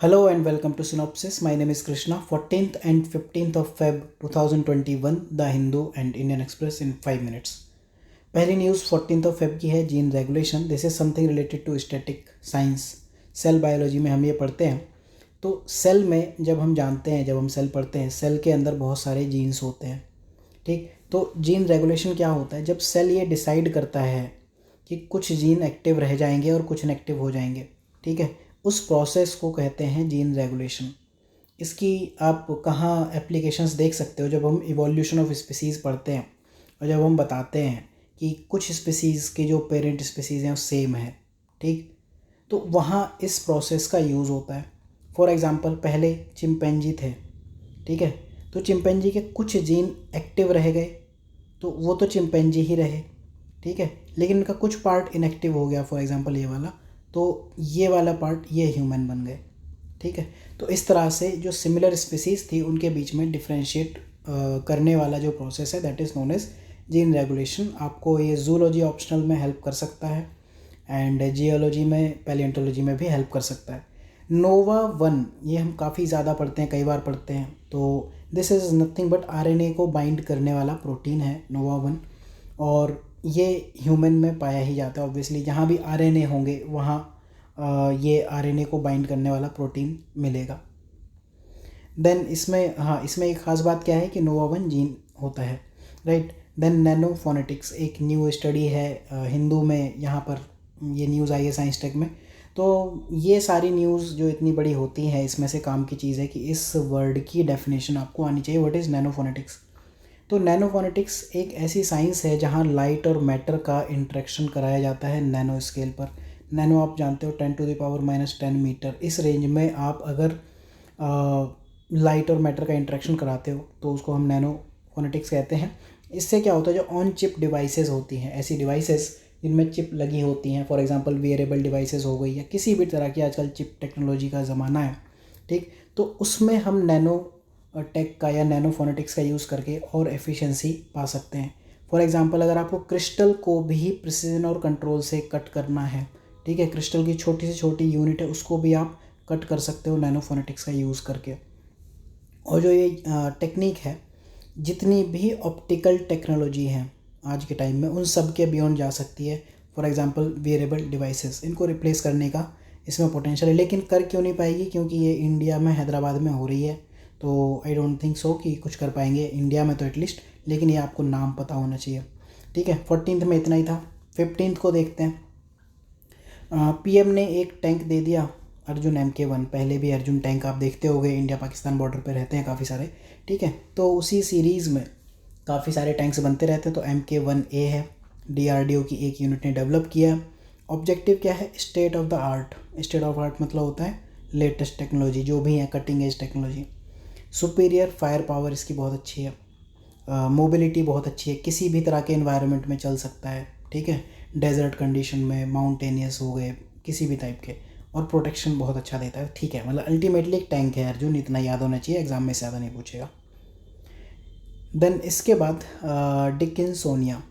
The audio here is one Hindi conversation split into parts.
Hello and welcome to Synopsis. My name is Krishna. 14th and 15th of Feb 2021, The Hindu and Indian Express in 5 minutes. पहली न्यूज़ 14th ऑफ फेब की है, gene regulation. This is something related to static science. Cell biology में हम ये पढ़ते हैं. तो सेल में जब हम सेल पढ़ते हैं, सेल के अंदर बहुत सारे जीन्स होते हैं. ठीक, तो जीन रेगुलेशन क्या होता है? जब सेल ये डिसाइड करता है कि कुछ जीन एक्टिव रह जाएंगे और कुछ इनएक्टिव हो जाएंगे. ठीक है, उस प्रोसेस को कहते हैं जीन रेगुलेशन. इसकी आप कहाँ एप्लीकेशंस देख सकते हो? जब हम इवोल्यूशन ऑफ स्पीसीज़ पढ़ते हैं और जब हम बताते हैं कि कुछ स्पीसीज़ के जो पेरेंट स्पीसीज़ हैं वो सेम है. ठीक, तो वहाँ इस प्रोसेस का यूज़ होता है. फॉर एग्ज़ाम्पल, पहले चिंपैंजी थे. ठीक है, तो चिंपैंजी के कुछ जीन एक्टिव रह गए तो वो तो चिंपैंजी ही रहे. ठीक है, लेकिन इनका कुछ पार्ट इनएक्टिव हो गया. फॉर एग्ज़ाम्पल ये वाला, तो ये वाला पार्ट ये ह्यूमन बन गए. ठीक है, तो इस तरह से जो सिमिलर स्पीसीज़ थी उनके बीच में डिफ्रेंशिएट करने वाला जो प्रोसेस है that is known as gene regulation. आपको ये जूलॉजी ऑप्शनल में हेल्प कर सकता है एंड जियोलॉजी में, पैलियोंटोलॉजी में भी हेल्प कर सकता है. नोवा 1 ये हम काफ़ी ज़्यादा पढ़ते हैं, कई बार पढ़ते हैं. तो this is nothing but RNA को बाइंड करने वाला प्रोटीन है नोवा 1, और ये ह्यूमन में पाया ही जाता है. ऑब्वियसली जहाँ भी आरएनए होंगे वहाँ ये आरएनए को बाइंड करने वाला प्रोटीन मिलेगा. देन इसमें एक ख़ास बात क्या है कि नोवा 1 जीन होता है, राइट. देन नैनो फोनेटिक्स एक न्यू स्टडी है हिंदू में. यहाँ पर ये न्यूज़ आई है साइंस टेक में. तो ये सारी न्यूज़ जो इतनी बड़ी होती हैं, इसमें से काम की चीज़ है कि इस वर्ड की डेफिनेशन आपको आनी चाहिए. What is nano phonetics? तो नैनो फोनेटिक्स एक ऐसी साइंस है जहाँ लाइट और मैटर का इंटरेक्शन कराया जाता है नैनो स्केल पर. नैनो आप जानते हो 10⁻⁻10 मीटर. इस रेंज में आप अगर लाइट और मैटर का इंटरेक्शन कराते हो तो उसको हम नैनो फोनेटिक्स कहते हैं. इससे क्या होता है, जो ऑन चिप डिवाइसेस होती हैं, ऐसी डिवाइसेस जिनमें चिप लगी होती हैं, फॉर एग्जांपल वेयरेबल डिवाइसेस हो गई या किसी भी तरह की, आजकल चिप टेक्नोलॉजी का ज़माना है. ठीक, तो उसमें हम नैनो टेक का या नैनो फोनेटिक्स का यूज़ करके और एफिशिएंसी पा सकते हैं. फॉर एग्जांपल, अगर आपको क्रिस्टल को भी प्रिसीजन और कंट्रोल से कट करना है, ठीक है, क्रिस्टल की छोटी से छोटी यूनिट है, उसको भी आप कट कर सकते हो नैनो फोनेटिक्स का यूज़ करके. और जो ये टेक्निक है, जितनी भी ऑप्टिकल टेक्नोलॉजी है आज के टाइम में, उन सब के बियॉन्ड जा सकती है. फॉर एग्जांपल वेयरेबल डिवाइसेस, इनको रिप्लेस करने का इसमें पोटेंशियल है. लेकिन कर क्यों नहीं पाएगी? क्योंकि ये इंडिया में, हैदराबाद में हो रही है. तो आई डोंट थिंक सो कि कुछ कर पाएंगे इंडिया में तो एटलीस्ट. लेकिन ये आपको नाम पता होना चाहिए. ठीक है, 14th में इतना ही था. 15th को देखते हैं. पीएम ने एक टैंक दे दिया, अर्जुन MK1. पहले भी अर्जुन टैंक आप देखते होंगे, इंडिया पाकिस्तान बॉर्डर पे रहते हैं काफ़ी सारे. ठीक है, तो उसी सीरीज़ में काफ़ी सारे टैंक्स बनते रहते हैं. तो MK1A है, DRDO की एक यूनिट ने डेवलप किया. ऑब्जेक्टिव क्या है? State of the art. State of art मतलब होता है लेटेस्ट टेक्नोलॉजी, जो भी है cutting edge technology. Superior fire power इसकी बहुत अच्छी है. मोबिलिटी बहुत अच्छी है, किसी भी तरह के एनवायरनमेंट में चल सकता है. ठीक है, डेजर्ट कंडीशन में, माउंटेनियस हो गए, किसी भी टाइप के. और प्रोटेक्शन बहुत अच्छा देता है. ठीक है, मतलब अल्टीमेटली एक टैंक है अर्जुन, इतना याद होना चाहिए, एग्जाम में से ज़्यादा नहीं पूछेगा. देन इसके बाद डिकिंसोनिया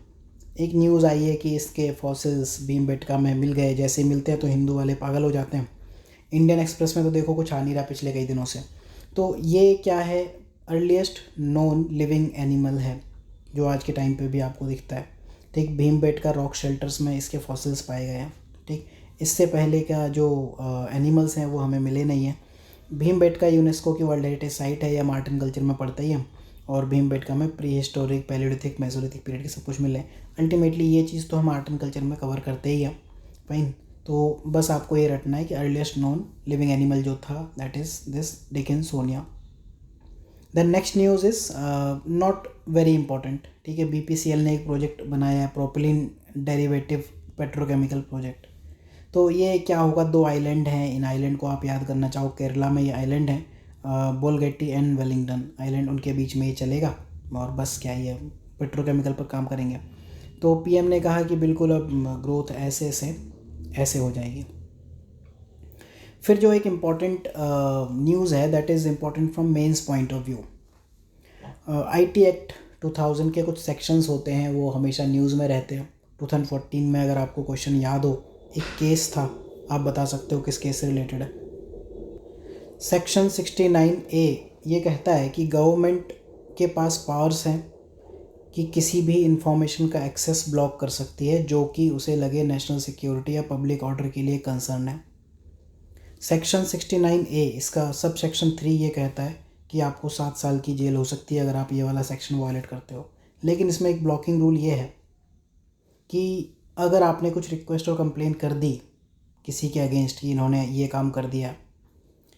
एक न्यूज़ आई है कि इसके फॉसिल्स भीमबेटका में मिल गए. जैसे मिलते हैं तो हिंदू वाले पागल हो जाते हैं. इंडियन एक्सप्रेस में तो देखो कुछ आ नहीं रहा पिछले कई दिनों से. तो ये क्या है? अर्लीस्ट नोन लिविंग एनिमल है जो आज के टाइम पे भी आपको दिखता है. ठीक, भीमबेटका रॉक शेल्टर्स में इसके फॉसिल्स पाए गए हैं. ठीक, इससे पहले का जो एनिमल्स हैं वो हमें मिले नहीं हैं. भीमबेटका यूनेस्को की वर्ल्ड हेरिटेज साइट है, या मार्टिन कल्चर में पड़ता ही है. और भीमबेटका में pre historic, Palaeolithic, Mesolithic period के सब कुछ मिले. अल्टीमेटली ये चीज़ तो हम आर्ट एंड कल्चर में कवर करते ही हैं. फाइन, तो बस आपको ये रटना है कि अर्लीस्ट नोन लिविंग एनिमल जो था that is this Dickinsonia. Then next news is not very important. ठीक है, BPCL ने एक प्रोजेक्ट बनाया है, प्रोपिलीन डेरिवेटिव पेट्रोकेमिकल प्रोजेक्ट. तो ये क्या होगा? 2 आइलैंड हैं. इन आइलैंड को आप याद करना चाहो, केरला में ये आइलैंड है, बोलगेटी एंड वेलिंगटन आइलैंड, उनके बीच में ये चलेगा. और बस क्या, ये पेट्रोकेमिकल पर काम करेंगे. तो PM ने कहा कि बिल्कुल अब ग्रोथ ऐसे से ऐसे हो जाएगी. फिर जो एक इम्पॉर्टेंट न्यूज़ है that is important from mains point of view. IT act 2000 के कुछ सेक्शंस होते हैं, वो हमेशा न्यूज़ में रहते हैं. 2014 में अगर आपको क्वेश्चन याद हो, एक केस था, आप बता सकते हो किस केस से रिलेटेड है. सेक्शन 69A ये कहता है कि गवर्नमेंट के पास पावर्स हैं कि किसी भी इंफॉर्मेशन का एक्सेस ब्लॉक कर सकती है जो कि उसे लगे नेशनल सिक्योरिटी या पब्लिक ऑर्डर के लिए कंसर्न है। सेक्शन 69A इसका सब सेक्शन 3 ये कहता है कि आपको 7 साल की जेल हो सकती है अगर आप ये वाला सेक्शन वायलेट करते हो। लेकिन इसमें एक ब्लॉकिंग रूल ये है कि अगर आपने कुछ रिक्वेस्ट और कंप्लेन कर दी किसी के अगेंस्ट कि इन्होंने ये काम कर दिया,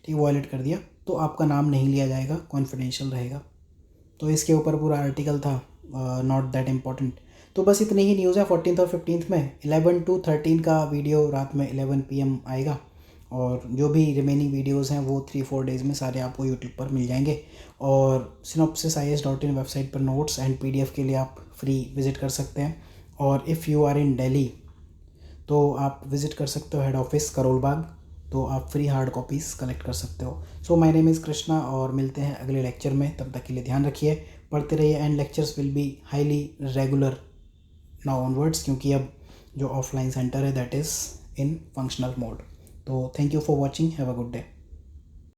ठीक, वायलेट कर दिया, तो आपका नाम नहीं लिया जाएगा, कॉन्फिडेंशियल रहेगा। तो इसके ऊपर पूरा आर्टिकल था, नॉट दैट इम्पॉर्टेंट। तो बस इतनी ही न्यूज़ है 14 और 15 में। 11 to 13 का वीडियो रात में 11 PM आएगा और जो भी रिमेनिंग वीडियोस हैं वो 3-4 डेज़ में सारे आपको यूट्यूब पर मिल जाएंगे। और synopsisias.in वेबसाइट पर नोट्स एंड PDF के लिए आप फ्री विज़िट कर सकते हैं। और if you are in Delhi तो आप विज़िट कर सकते हो हेड ऑफिस करोल बाग, तो आप फ्री हार्ड कॉपीज़ कलेक्ट कर सकते हो। So my name is Krishna और मिलते हैं अगले लेक्चर में। तब तक के लिए ध्यान रखिए, पढ़ते रहिए and lectures will be highly regular now onwards, क्योंकि अब जो ऑफलाइन सेंटर है that is in functional mode. तो thank you for watching, have a good day.